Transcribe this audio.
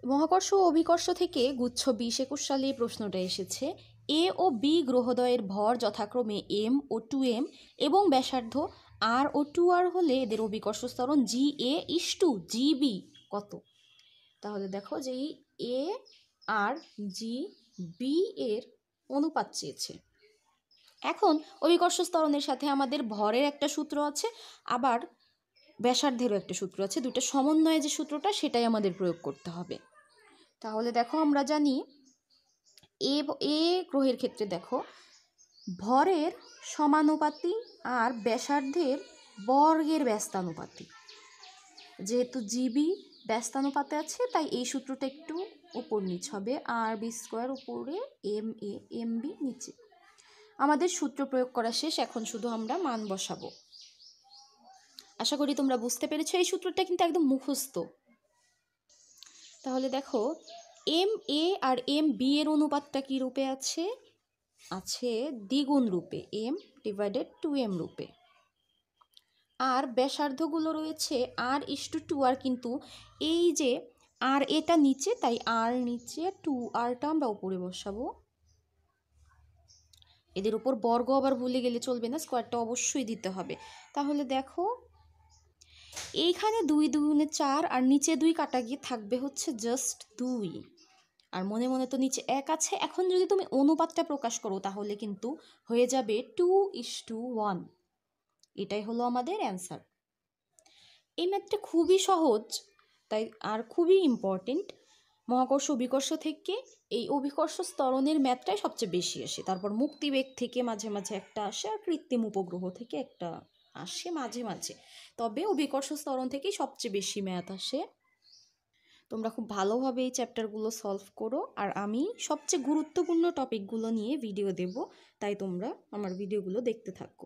মহাকর্ষ ও অভিকর্ষ থেকে গুচ্ছ 2021 সালে এই প্রশ্নটা এসেছে। এ ও বি গ্রহদ্বয়ের ভর যথাক্রমে m ও 2m এবং ব্যাসার্ধ r ও 2r হলে এদের অভিকর্ষ ত্বরণ GA:GB কত? তাহলে দেখো যে এই এ আর জি বি এর অনুপাত চেয়েছে। এখন অভিকর্ষ ত্বরণের সাথে আমাদের ভরের একটা সূত্র আছে, আবার ব্যাসার্ধেরও একটা সূত্র আছে। দুটো সমন্বয়ে যে সূত্রটা সেটাই আমাদের প্রয়োগ করতে হবে। তাহলে দেখো আমরা জানি এ গ্রহের ক্ষেত্রে দেখো ভরের সমানুপাতি আর ব্যাসার্ধের বর্গের ব্যস্তানুপাতি। যেহেতু জিবি ব্যস্তানুপাতে আছে তাই এই সূত্রটা একটু উপর নিচ হবে, আর বি স্কোয়ার উপরে এম বি নিচে। আমাদের সূত্র প্রয়োগ করা শেষ, এখন শুধু আমরা মান বসাবো। আশা করি তোমরা বুঝতে পেরেছো। এই সূত্রটা কিন্তু একদম মুখস্থ। তাহলে দেখো M A R M B এর অনুপাতটা কি রূপে আছে? আছে দ্বিগুণ রূপে, m/2m রূপে। আর ব্যাসার্ধগুলো রয়েছে r:2r, কিন্তু এই যে আর এটা নিচে তাই আর নিচে 2rটা আমরা উপরে বসাবো। এদের উপর বর্গ আবার ভুলে গেলে চলবে না, স্কোয়ারটা অবশ্যই দিতে হবে। তাহলে দেখো এইখানে 2 2 4 আর নিচে 2 কাটা গিয়ে থাকবে হচ্ছে জাস্ট 2, আর মনে মনে তো নিচে 1 আছে। এখন যদি তুমি অনুপাতটা প্রকাশ করো তাহলে কিন্তু হয়ে যাবে 2:1। এটাই হলো আমাদের অ্যান্সার। এই ম্যাথটা খুবই সহজ তাই আর খুবই ইম্পর্টেন্ট। মহাকর্ষ অভিকর্ষ থেকে এই অভিকর্ষ ত্বরণের ম্যাথটাই সবচেয়ে বেশি আসে, তারপর মুক্তিবেগ থেকে মাঝে মাঝে একটা আসে, আর কৃত্রিম উপগ্রহ থেকে একটা আসে মাঝে মাঝে। তবে অভিকর্ষ ত্বরণ থেকেই সবচেয়ে বেশি ম্যাথ আসে। তোমরা খুব ভালোভাবে এই চ্যাপ্টারগুলো সলভ করো, আর আমি সবচেয়ে গুরুত্বপূর্ণ টপিকগুলো নিয়ে ভিডিও দেব, তাই তোমরা আমার ভিডিওগুলো দেখতে থাকো।